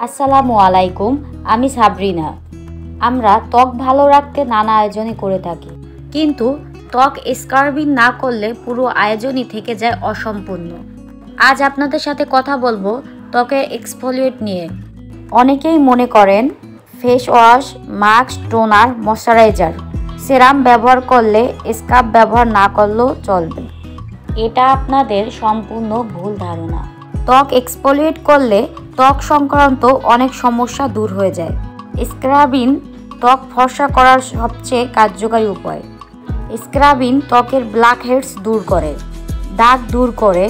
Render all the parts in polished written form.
আসসালামু আলাইকুম, আমি সাবরিনা। আমরা ত্বক ভালো রাখতে নানা আয়োজনই করে থাকি, কিন্তু ত্বক স্ক্রাবিং না করলে পুরো আয়োজনই থেকে যায় অসম্পূর্ণ। আজ আপনাদের সাথে কথা বলবো ত্বকের এক্সফোলিয়েট নিয়ে। অনেকেই মনে করেন face wash, mask, toner, moisturiser, serum ব্যবহার করলে স্ক্রাব ব্যবহার না করলেও চলবে। এটা আপনাদের সম্পূর্ণ ভুল ধারণা। ত্বক এক্সফোলিয়েট করলে ত্বক সংক্রান্ত অনেক সমস্যা দূর হয়ে যায়। স্ক্রাবিং ত্বক ফর্সা করার সবচেয়ে কার্যকরী উপায়। স্ক্রাবিং ত্বকের ব্ল্যাক হেডস দূর করে, দাগ দূর করে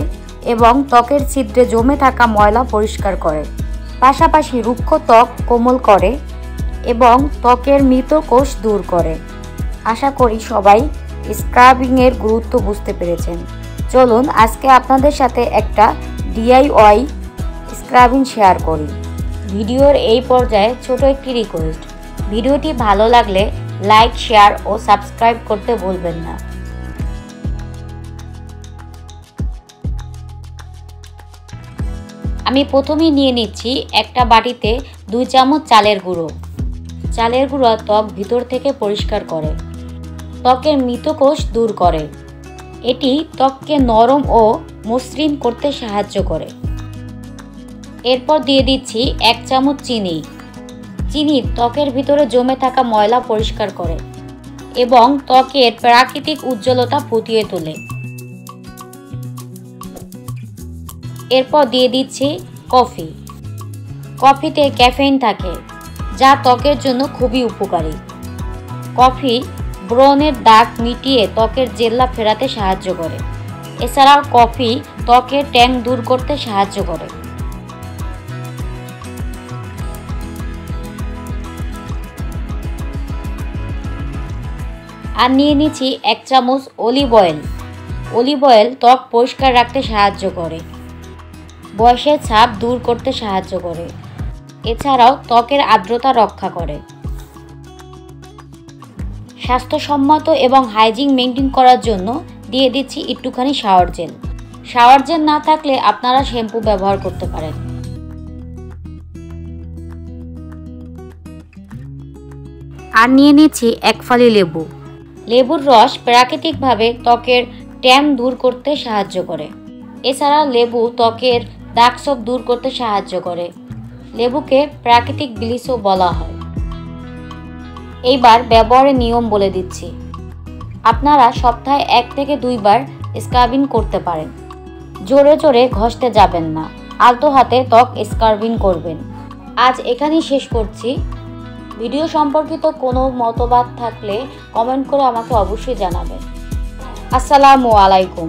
এবং ত্বকের ছিদ্রে জমে থাকা ময়লা পরিষ্কার করে। পাশাপাশি রুক্ষ ত্বক কোমল করে এবং ত্বকের মৃত কোষ দূর করে। আশা করি সবাই স্ক্রাবিংয়ের গুরুত্ব বুঝতে পেরেছেন। চলুন আজকে আপনাদের সাথে একটা DIY স্ক্রাবিং শেয়ার করি। ভিডিওর এই পর্যায়ে ছোট একটি রিকোয়েস্ট, ভিডিওটি ভালো লাগলে লাইক, শেয়ার ও সাবস্ক্রাইব করতে ভুলবেন না। আমি প্রথমেই নিয়ে নিচ্ছি একটা বাটিতে 2 চামচ চালের গুঁড়ো। চালের গুঁড়ো ত্বক ভিতর থেকে পরিষ্কার করে, ত্বকের মৃত কোষ দূর করে। এটি ত্বককে নরম ও মসৃণ করতে সাহায্য করে। এরপর দিয়ে দিচ্ছি 1 চামচ চিনি। চিনি ত্বকের ভিতরে জমে থাকা ময়লা পরিষ্কার করে এবং ত্বকের প্রাকৃতিক উজ্জ্বলতা ফুটিয়ে তোলে। এরপর দিয়ে দিচ্ছি কফি। কফিতে ক্যাফেইন থাকে, যা ত্বকের জন্য খুবই উপকারী। কফি ব্রণের দাগ মিটিয়ে ত্বকের জেল্লা ফেরাতে সাহায্য করে। এছাড়াও কফি ত্বকের ট্যান দূর করতে সাহায্য করে। আর নিয়ে নিচ্ছি 1 চামচ অলিভ অয়েল। অলিভ অয়েল ত্বক পরিষ্কার রাখতে সাহায্য করে, বয়সের ছাপ দূর করতে সাহায্য করে। এছাড়াও ত্বকের আর্দ্রতা রক্ষা করে। স্বাস্থ্যসম্মত এবং হাইজিন মেনটেন করার জন্য দিয়ে দিচ্ছি একটুখানি শাওয়ার জেল। শাওয়ার জেল না থাকলে আপনারা শ্যাম্পু ব্যবহার করতে পারেন। আর নিয়ে নিচ্ছি 1 ফালি লেবু। লেবুর রস প্রাকৃতিকভাবে ত্বকের ট্যান দূর করতে সাহায্য করে। এছাড়া লেবু ত্বকের দাগছোপ দূর করতে সাহায্য করে। লেবুকে প্রাকৃতিক ব্লিচও বলা হয়। এইবার ব্যবহারের নিয়ম বলে দিচ্ছি। আপনারা সপ্তাহে 1 থেকে 2 বার স্ক্রাবিং করতে পারেন। জোরে জোরে ঘষতে যাবেন না, আলতো হাতে ত্বক স্ক্রাবিং করবেন। আজ এখানেই শেষ করছি। ভিডিও সম্পর্কিত কোনো মতবাদ থাকলে কমেন্ট করে আমাকে অবশ্যই জানাবেন। আসসালামু আলাইকুম।